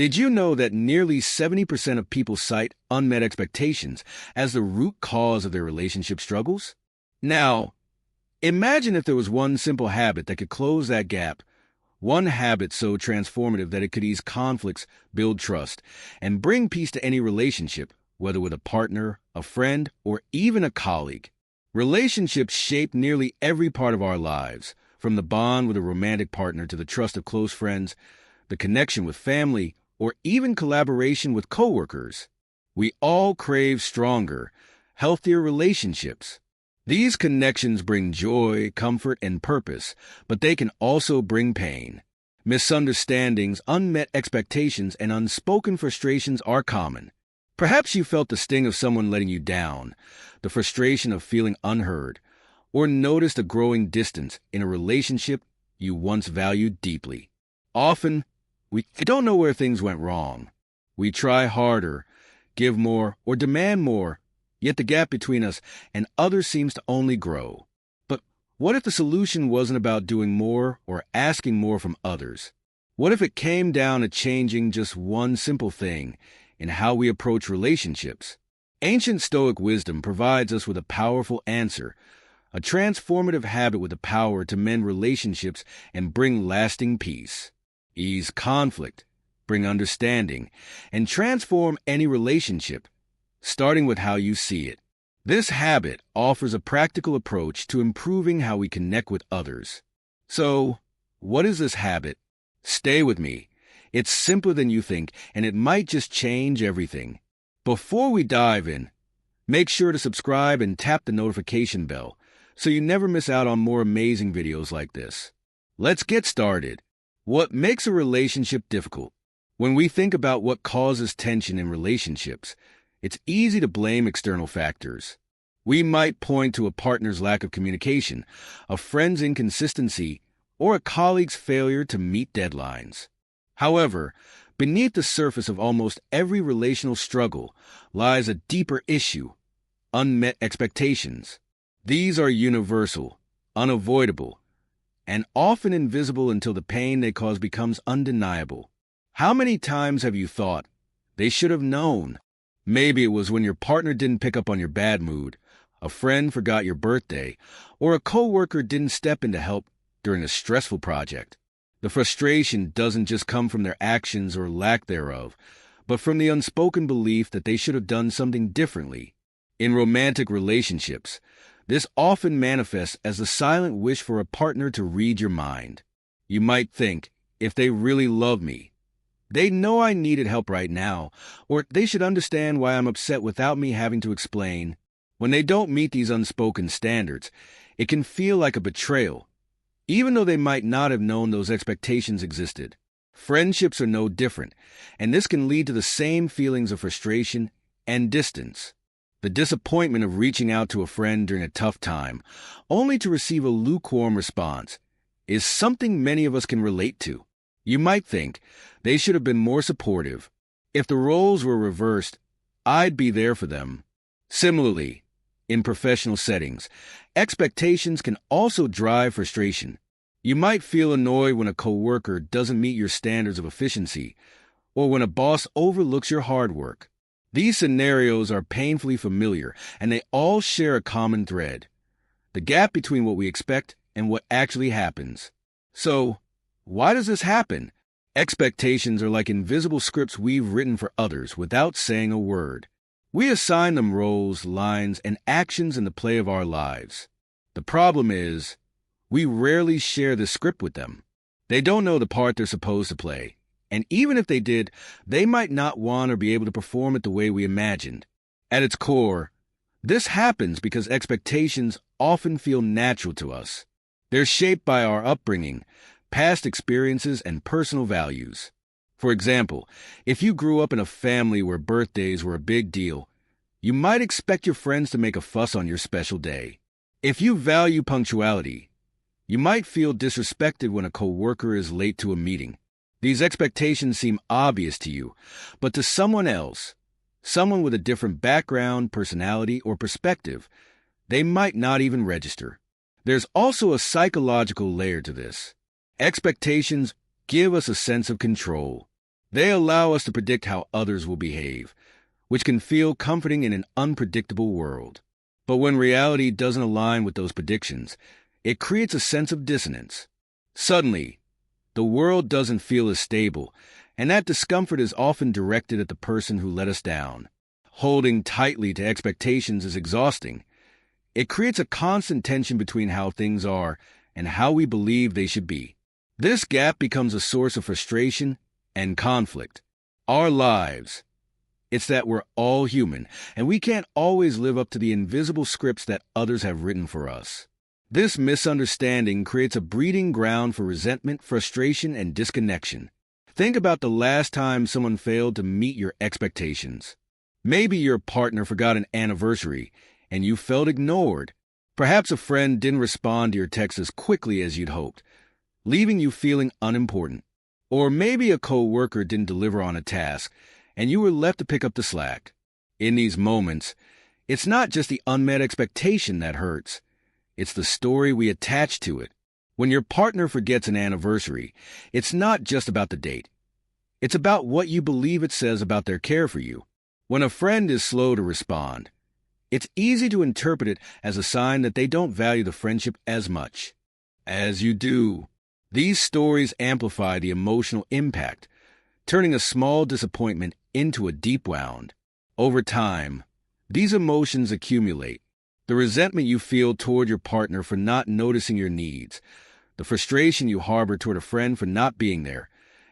Did you know that nearly 70% of people cite unmet expectations as the root cause of their relationship struggles? Now, imagine if there was one simple habit that could close that gap, one habit so transformative that it could ease conflicts, build trust, and bring peace to any relationship, whether with a partner, a friend, or even a colleague. Relationships shape nearly every part of our lives, from the bond with a romantic partner to the trust of close friends, the connection with family, or even collaboration with coworkers. We all crave stronger, healthier relationships. These connections bring joy, comfort, and purpose, but they can also bring pain. Misunderstandings, unmet expectations, and unspoken frustrations are common. Perhaps you felt the sting of someone letting you down, the frustration of feeling unheard, or noticed a growing distance in a relationship you once valued deeply. Often, we don't know where things went wrong. We try harder, give more, or demand more, yet the gap between us and others seems to only grow. But what if the solution wasn't about doing more or asking more from others? What if it came down to changing just one simple thing in how we approach relationships? Ancient Stoic wisdom provides us with a powerful answer, a transformative habit with the power to mend relationships and bring lasting peace, ease conflict, bring understanding, and transform any relationship, starting with how you see it. This habit offers a practical approach to improving how we connect with others. So, what is this habit? Stay with me. It's simpler than you think, and it might just change everything. Before we dive in, make sure to subscribe and tap the notification bell so you never miss out on more amazing videos like this. Let's get started. What makes a relationship difficult? When we think about what causes tension in relationships, it's easy to blame external factors. We might point to a partner's lack of communication, a friend's inconsistency, or a colleague's failure to meet deadlines. However, beneath the surface of almost every relational struggle lies a deeper issue: unmet expectations. These are universal, unavoidable, and often invisible until the pain they cause becomes undeniable. How many times have you thought, "They should have known"? Maybe it was when your partner didn't pick up on your bad mood, a friend forgot your birthday, or a coworker didn't step in to help during a stressful project. The frustration doesn't just come from their actions or lack thereof, but from the unspoken belief that they should have done something differently. In romantic relationships, this often manifests as the silent wish for a partner to read your mind. You might think, if they really love me, they know I needed help right now, or they should understand why I'm upset without me having to explain. When they don't meet these unspoken standards, it can feel like a betrayal, even though they might not have known those expectations existed. Friendships are no different, and this can lead to the same feelings of frustration and distance. The disappointment of reaching out to a friend during a tough time, only to receive a lukewarm response, is something many of us can relate to. You might think, they should have been more supportive. If the roles were reversed, I'd be there for them. Similarly, in professional settings, expectations can also drive frustration. You might feel annoyed when a coworker doesn't meet your standards of efficiency, or when a boss overlooks your hard work. These scenarios are painfully familiar, and they all share a common thread: the gap between what we expect and what actually happens. So, why does this happen? Expectations are like invisible scripts we've written for others without saying a word. We assign them roles, lines, and actions in the play of our lives. The problem is, we rarely share the script with them. They don't know the part they're supposed to play, and even if they did, they might not want or be able to perform it the way we imagined. At its core, this happens because expectations often feel natural to us. They're shaped by our upbringing, past experiences, and personal values. For example, if you grew up in a family where birthdays were a big deal, you might expect your friends to make a fuss on your special day. If you value punctuality, you might feel disrespected when a coworker is late to a meeting. These expectations seem obvious to you, but to someone else, someone with a different background, personality, or perspective, they might not even register. There's also a psychological layer to this. Expectations give us a sense of control. They allow us to predict how others will behave, which can feel comforting in an unpredictable world. But when reality doesn't align with those predictions, it creates a sense of dissonance. Suddenly, the world doesn't feel as stable, and that discomfort is often directed at the person who let us down. Holding tightly to expectations is exhausting. It creates a constant tension between how things are and how we believe they should be. This gap becomes a source of frustration and conflict. Our lives, it's that we're all human, and we can't always live up to the invisible scripts that others have written for us. This misunderstanding creates a breeding ground for resentment, frustration, and disconnection. Think about the last time someone failed to meet your expectations. Maybe your partner forgot an anniversary, and you felt ignored. Perhaps a friend didn't respond to your text as quickly as you'd hoped, leaving you feeling unimportant. Or maybe a coworker didn't deliver on a task, and you were left to pick up the slack. In these moments, it's not just the unmet expectation that hurts. It's the story we attach to it. When your partner forgets an anniversary, it's not just about the date. It's about what you believe it says about their care for you. When a friend is slow to respond, it's easy to interpret it as a sign that they don't value the friendship as much as you do. These stories amplify the emotional impact, turning a small disappointment into a deep wound. Over time, these emotions accumulate. The resentment you feel toward your partner for not noticing your needs, the frustration you harbor toward a friend for not being there,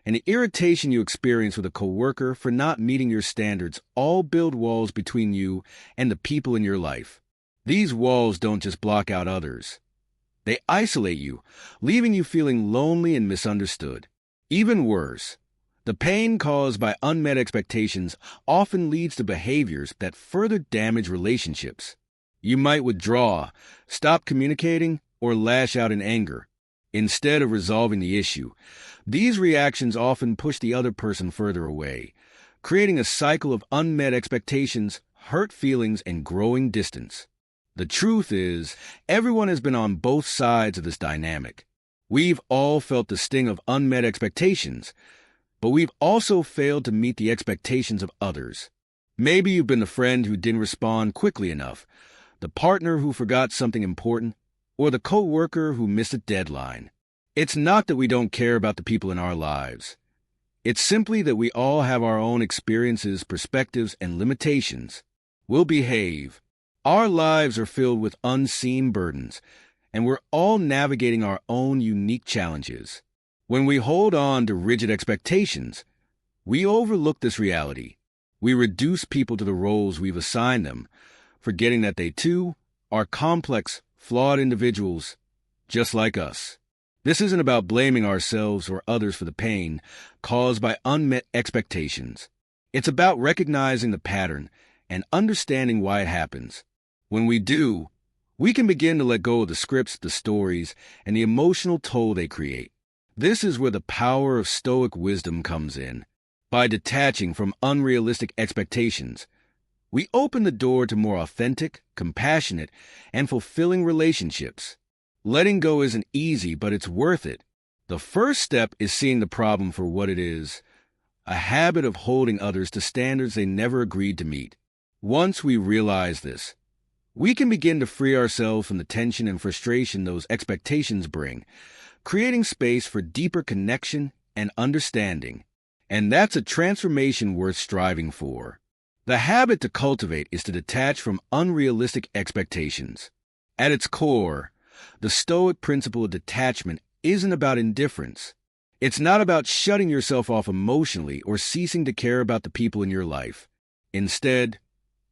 and the irritation you experience with a coworker for not meeting your standards all build walls between you and the people in your life. These walls don't just block out others. They isolate you, leaving you feeling lonely and misunderstood. Even worse, the pain caused by unmet expectations often leads to behaviors that further damage relationships. You might withdraw, stop communicating, or lash out in anger. Instead of resolving the issue, these reactions often push the other person further away, creating a cycle of unmet expectations, hurt feelings, and growing distance. The truth is, everyone has been on both sides of this dynamic. We've all felt the sting of unmet expectations, but we've also failed to meet the expectations of others. Maybe you've been the friend who didn't respond quickly enough, the partner who forgot something important, or the coworker who missed a deadline. It's not that we don't care about the people in our lives. It's simply that we all have our own experiences, perspectives, and limitations. We'll behave. Our lives are filled with unseen burdens, and we're all navigating our own unique challenges. When we hold on to rigid expectations, we overlook this reality. We reduce people to the roles we've assigned them, forgetting that they too are complex, flawed individuals just like us. This isn't about blaming ourselves or others for the pain caused by unmet expectations. It's about recognizing the pattern and understanding why it happens. When we do, we can begin to let go of the scripts, the stories, and the emotional toll they create. This is where the power of Stoic wisdom comes in. By detaching from unrealistic expectations, we open the door to more authentic, compassionate, and fulfilling relationships. Letting go isn't easy, but it's worth it. The first step is seeing the problem for what it is, a habit of holding others to standards they never agreed to meet. Once we realize this, we can begin to free ourselves from the tension and frustration those expectations bring, creating space for deeper connection and understanding. And that's a transformation worth striving for. The habit to cultivate is to detach from unrealistic expectations. At its core, the Stoic principle of detachment isn't about indifference. It's not about shutting yourself off emotionally or ceasing to care about the people in your life. Instead,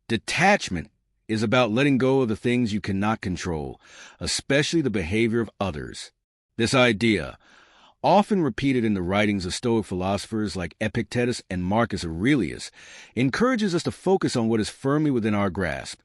detachment is about letting go of the things you cannot control, especially the behavior of others. This idea, often repeated in the writings of Stoic philosophers like Epictetus and Marcus Aurelius, encourages us to focus on what is firmly within our grasp,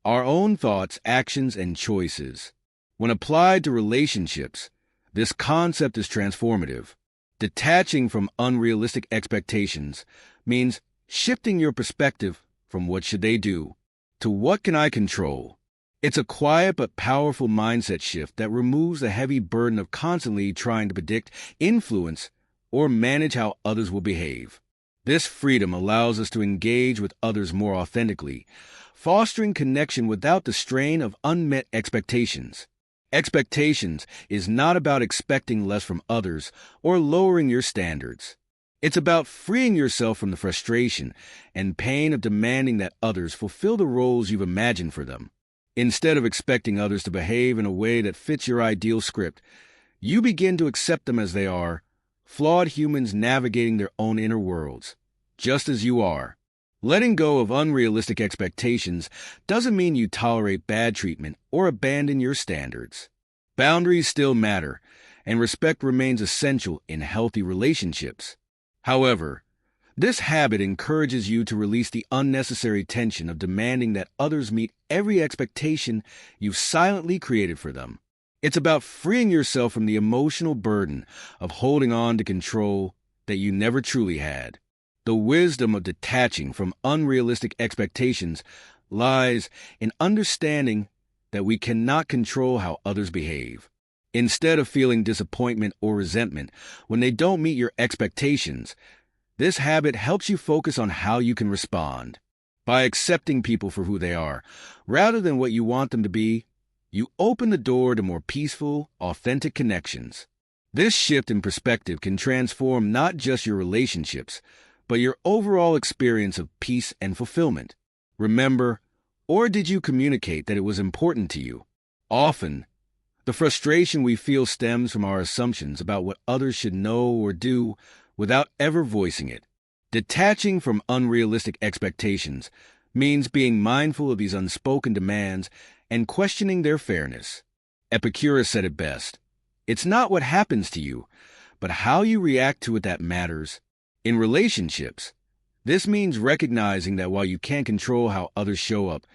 our own thoughts, actions, and choices. When applied to relationships, this concept is transformative. Detaching from unrealistic expectations means shifting your perspective from what should they do to what can I control. It's a quiet but powerful mindset shift that removes the heavy burden of constantly trying to predict, influence, or manage how others will behave. This freedom allows us to engage with others more authentically, fostering connection without the strain of unmet expectations. Expectations is not about expecting less from others or lowering your standards. It's about freeing yourself from the frustration and pain of demanding that others fulfill the roles you've imagined for them. Instead of expecting others to behave in a way that fits your ideal script, you begin to accept them as they are, flawed humans navigating their own inner worlds, just as you are. Letting go of unrealistic expectations doesn't mean you tolerate bad treatment or abandon your standards. Boundaries still matter, and respect remains essential in healthy relationships. However, this habit encourages you to release the unnecessary tension of demanding that others meet every expectation you've silently created for them. It's about freeing yourself from the emotional burden of holding on to control that you never truly had. The wisdom of detaching from unrealistic expectations lies in understanding that we cannot control how others behave. Instead of feeling disappointment or resentment when they don't meet your expectations, this habit helps you focus on how you can respond. By accepting people for who they are, rather than what you want them to be, you open the door to more peaceful, authentic connections. This shift in perspective can transform not just your relationships, but your overall experience of peace and fulfillment. Remember, or did you communicate that it was important to you? Often, the frustration we feel stems from our assumptions about what others should know or do without ever voicing it. Detaching from unrealistic expectations means being mindful of these unspoken demands and questioning their fairness. Epicurus said it best: "It's not what happens to you, but how you react to it that matters." In relationships, this means recognizing that while you can't control how others show up,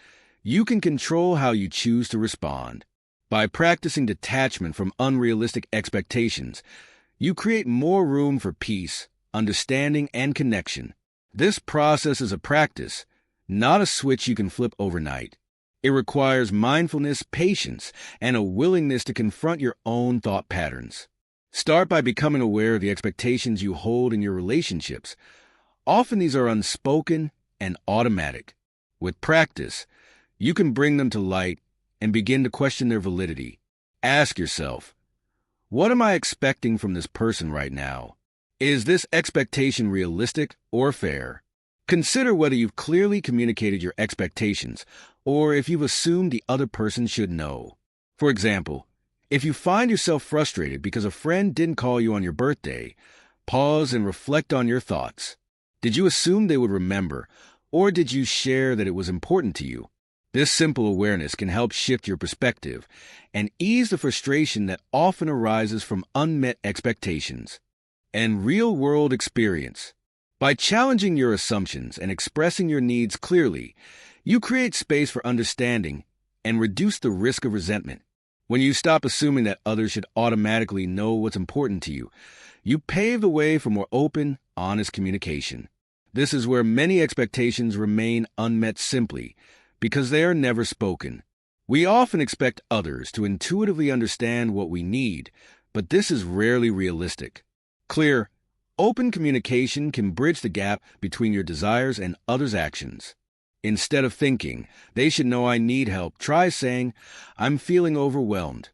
you can control how you choose to respond. By practicing detachment from unrealistic expectations, you create more room for peace, understanding, and connection. This process is a practice, not a switch you can flip overnight. It requires mindfulness, patience, and a willingness to confront your own thought patterns. Start by becoming aware of the expectations you hold in your relationships. Often these are unspoken and automatic. With practice, you can bring them to light and begin to question their validity. Ask yourself, what am I expecting from this person right now? Is this expectation realistic or fair? Consider whether you've clearly communicated your expectations or if you've assumed the other person should know. For example, if you find yourself frustrated because a friend didn't call you on your birthday, pause and reflect on your thoughts. Did you assume they would remember, or did you share that it was important to you? This simple awareness can help shift your perspective and ease the frustration that often arises from unmet expectations. And real-world experience. By challenging your assumptions and expressing your needs clearly, you create space for understanding and reduce the risk of resentment. When you stop assuming that others should automatically know what's important to you, you pave the way for more open, honest communication. This is where many expectations remain unmet simply because they are never spoken. We often expect others to intuitively understand what we need, but this is rarely realistic. Clear, open communication can bridge the gap between your desires and others' actions. Instead of thinking, "They should know I need help," try saying, "I'm feeling overwhelmed.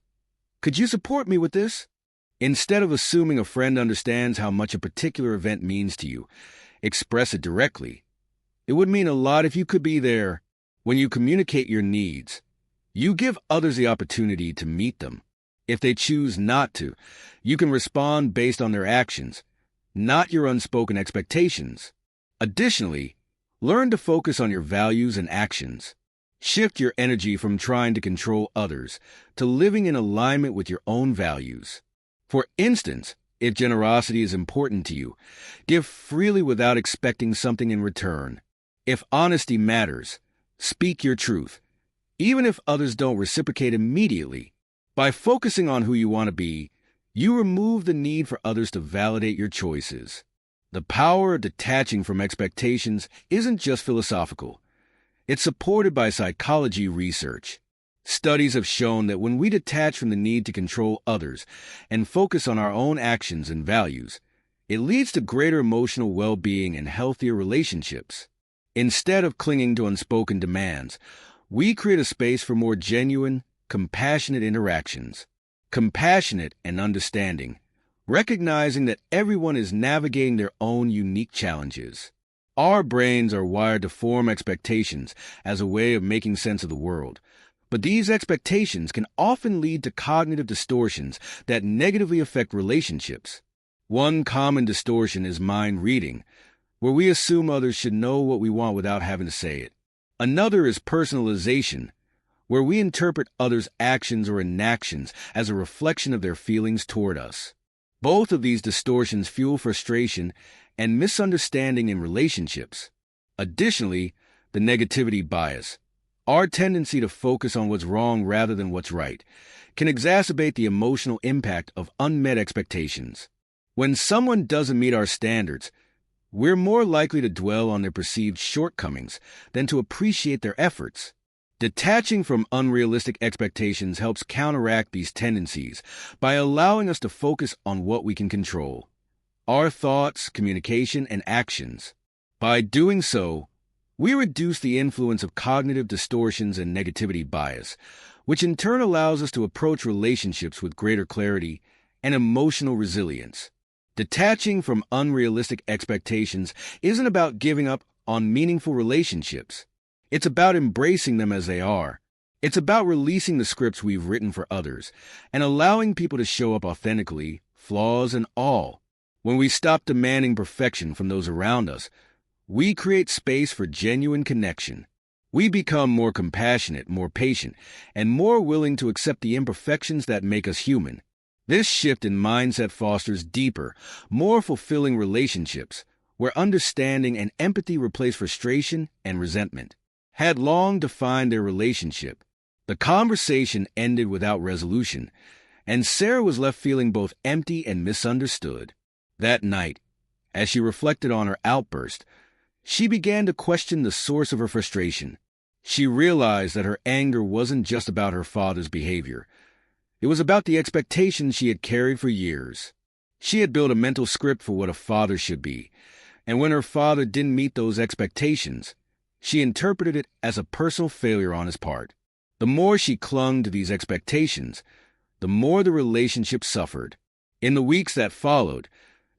Could you support me with this?" Instead of assuming a friend understands how much a particular event means to you, express it directly. It would mean a lot if you could be there. When you communicate your needs, you give others the opportunity to meet them. If they choose not to, you can respond based on their actions, not your unspoken expectations. Additionally, learn to focus on your values and actions. Shift your energy from trying to control others to living in alignment with your own values. For instance, if generosity is important to you, give freely without expecting something in return. If honesty matters, speak your truth, even if others don't reciprocate immediately. By focusing on who you want to be, you remove the need for others to validate your choices. The power of detaching from expectations isn't just philosophical. It's supported by psychology research. Studies have shown that when we detach from the need to control others and focus on our own actions and values, It leads to greater emotional well-being and healthier relationships. Instead of clinging to unspoken demands, we create a space for more genuine, compassionate interactions. Compassionate and understanding, recognizing that everyone is navigating their own unique challenges. Our brains are wired to form expectations as a way of making sense of the world, but these expectations can often lead to cognitive distortions that negatively affect relationships. One common distortion is mind reading, where we assume others should know what we want without having to say it. Another is personalization, where we interpret others' actions or inactions as a reflection of their feelings toward us. Both of these distortions fuel frustration and misunderstanding in relationships. Additionally, the negativity bias, our tendency to focus on what's wrong rather than what's right, can exacerbate the emotional impact of unmet expectations. When someone doesn't meet our standards, we're more likely to dwell on their perceived shortcomings than to appreciate their efforts. Detaching from unrealistic expectations helps counteract these tendencies by allowing us to focus on what we can control: our thoughts, communication, and actions. By doing so, we reduce the influence of cognitive distortions and negativity bias, which in turn allows us to approach relationships with greater clarity and emotional resilience. Detaching from unrealistic expectations isn't about giving up on meaningful relationships. It's about embracing them as they are. It's about releasing the scripts we've written for others and allowing people to show up authentically, flaws and all. When we stop demanding perfection from those around us, we create space for genuine connection. We become more compassionate, more patient, and more willing to accept the imperfections that make us human. This shift in mindset fosters deeper, more fulfilling relationships, where understanding and empathy replace frustration and resentment. Had long defined their relationship, the conversation ended without resolution, and Sarah was left feeling both empty and misunderstood. That night, as she reflected on her outburst, she began to question the source of her frustration. She realized that her anger wasn't just about her father's behavior. It was about the expectations she had carried for years. She had built a mental script for what a father should be, and when her father didn't meet those expectations, she interpreted it as a personal failure on his part. The more she clung to these expectations, the more the relationship suffered. In the weeks that followed,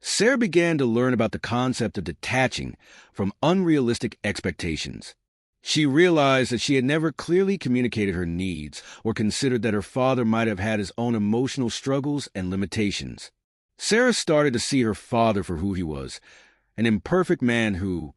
Sarah began to learn about the concept of detaching from unrealistic expectations. She realized that she had never clearly communicated her needs or considered that her father might have had his own emotional struggles and limitations. Sarah started to see her father for who he was, an imperfect man who,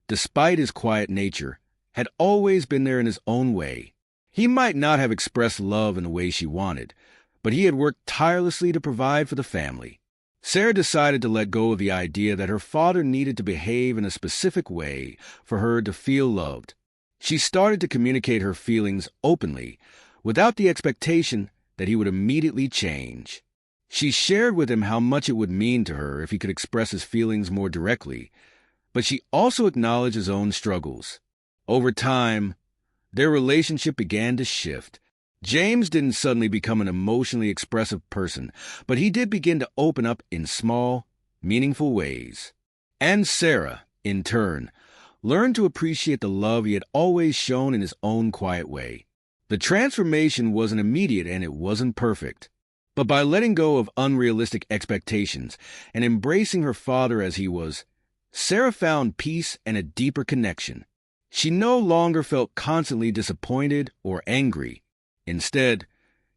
despite his quiet nature, had always been there in his own way. He might not have expressed love in the way she wanted, but he had worked tirelessly to provide for the family. Sarah decided to let go of the idea that her father needed to behave in a specific way for her to feel loved. She started to communicate her feelings openly, without the expectation that he would immediately change. She shared with him how much it would mean to her if he could express his feelings more directly, but she also acknowledged his own struggles. Over time, their relationship began to shift. James didn't suddenly become an emotionally expressive person, but he did begin to open up in small, meaningful ways. And Sarah, in turn, learned to appreciate the love he had always shown in his own quiet way. The transformation wasn't immediate and it wasn't perfect. But by letting go of unrealistic expectations and embracing her father as he was, Sarah found peace and a deeper connection. She no longer felt constantly disappointed or angry. Instead,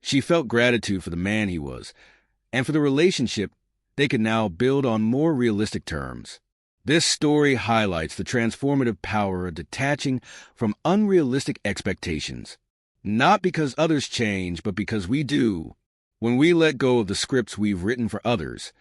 she felt gratitude for the man he was, and for the relationship they could now build on more realistic terms. This story highlights the transformative power of detaching from unrealistic expectations. Not because others change, but because we do. When we let go of the scripts we've written for others,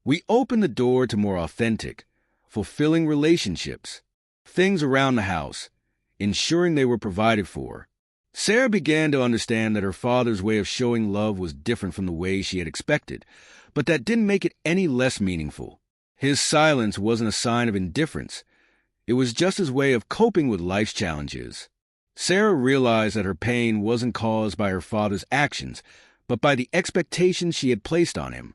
we open the door to more authentic, fulfilling relationships, things around the house, ensuring they were provided for. Sarah began to understand that her father's way of showing love was different from the way she had expected, but that didn't make it any less meaningful. His silence wasn't a sign of indifference. It was just his way of coping with life's challenges. Sarah realized that her pain wasn't caused by her father's actions, but by the expectations she had placed on him.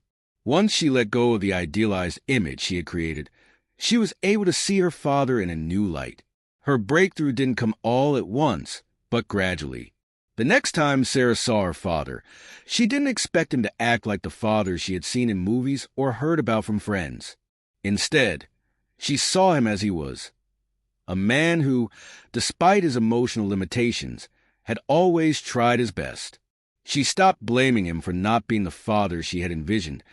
Once she let go of the idealized image she had created, she was able to see her father in a new light. Her breakthrough didn't come all at once, but gradually. The next time Sarah saw her father, she didn't expect him to act like the father she had seen in movies or heard about from friends. Instead, she saw him as he was, a man who, despite his emotional limitations, had always tried his best. She stopped blaming him for not being the father she had envisioned,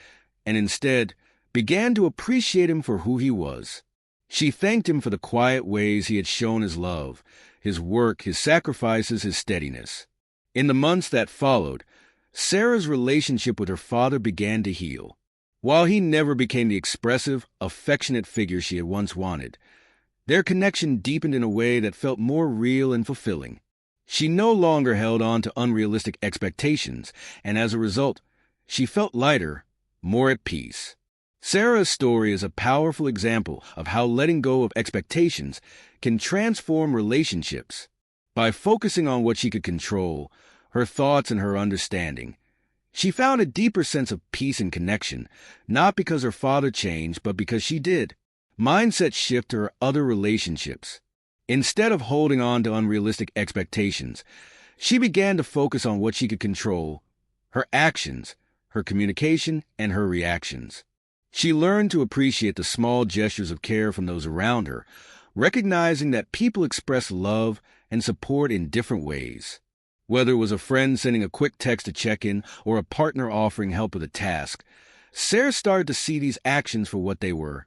and instead began to appreciate him for who he was. She thanked him for the quiet ways he had shown his love, his work, his sacrifices, his steadiness. In the months that followed, Sarah's relationship with her father began to heal. While he never became the expressive, affectionate figure she had once wanted, their connection deepened in a way that felt more real and fulfilling. She no longer held on to unrealistic expectations, and as a result, she felt lighter, more at peace. Sarah's story is a powerful example of how letting go of expectations can transform relationships. By focusing on what she could control, her thoughts and her understanding, she found a deeper sense of peace and connection, not because her father changed, but because she did. Mindset shift to her other relationships. Instead of holding on to unrealistic expectations, she began to focus on what she could control, her actions, her communication, and her reactions. She learned to appreciate the small gestures of care from those around her, recognizing that people express love and support in different ways. Whether it was a friend sending a quick text to check in or a partner offering help with a task, Sarah started to see these actions for what they were.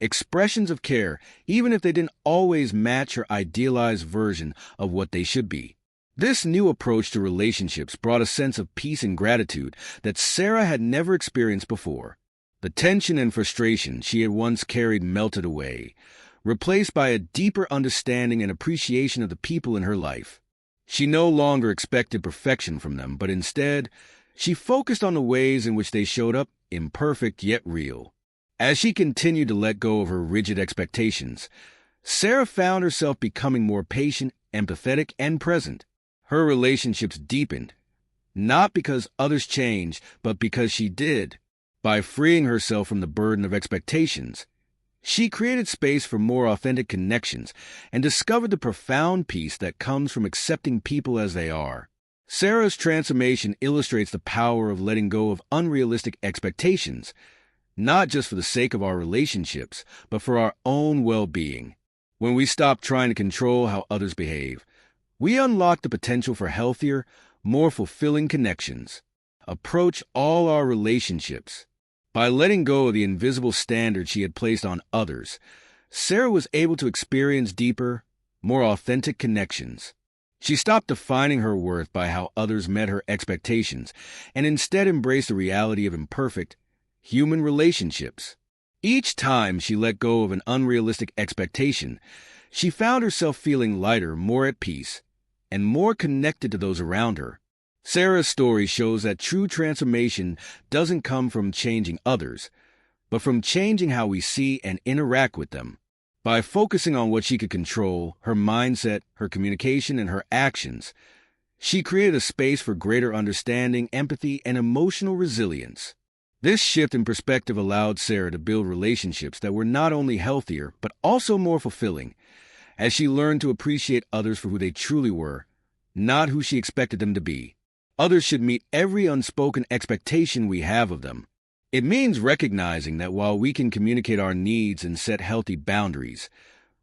Expressions of care, even if they didn't always match her idealized version of what they should be. This new approach to relationships brought a sense of peace and gratitude that Sarah had never experienced before. The tension and frustration she had once carried melted away, replaced by a deeper understanding and appreciation of the people in her life. She no longer expected perfection from them, but instead, she focused on the ways in which they showed up, imperfect yet real. As she continued to let go of her rigid expectations, Sarah found herself becoming more patient, empathetic, and present. Her relationships deepened, not because others changed, but because she did. By freeing herself from the burden of expectations, she created space for more authentic connections and discovered the profound peace that comes from accepting people as they are. Sarah's transformation illustrates the power of letting go of unrealistic expectations, not just for the sake of our relationships, but for our own well-being. When we stop trying to control how others behave, we unlock the potential for healthier, more fulfilling connections. Approach all our relationships. By letting go of the invisible standards she had placed on others, Sarah was able to experience deeper, more authentic connections. She stopped defining her worth by how others met her expectations and instead embraced the reality of imperfect, human relationships. Each time she let go of an unrealistic expectation, she found herself feeling lighter, more at peace, and more connected to those around her. Sarah's story shows that true transformation doesn't come from changing others, but from changing how we see and interact with them. By focusing on what she could control, her mindset, her communication, and her actions, she created a space for greater understanding, empathy, and emotional resilience. This shift in perspective allowed Sarah to build relationships that were not only healthier, but also more fulfilling, as she learned to appreciate others for who they truly were, not who she expected them to be. Others should meet every unspoken expectation we have of them. It means recognizing that while we can communicate our needs and set healthy boundaries,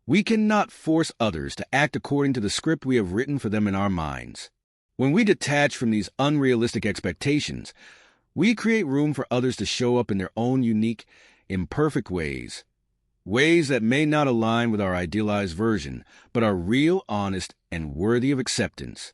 we cannot force others to act according to the script we have written for them in our minds. When we detach from these unrealistic expectations, we create room for others to show up in their own unique, imperfect ways that may not align with our idealized version, but are real, honest, and worthy of acceptance.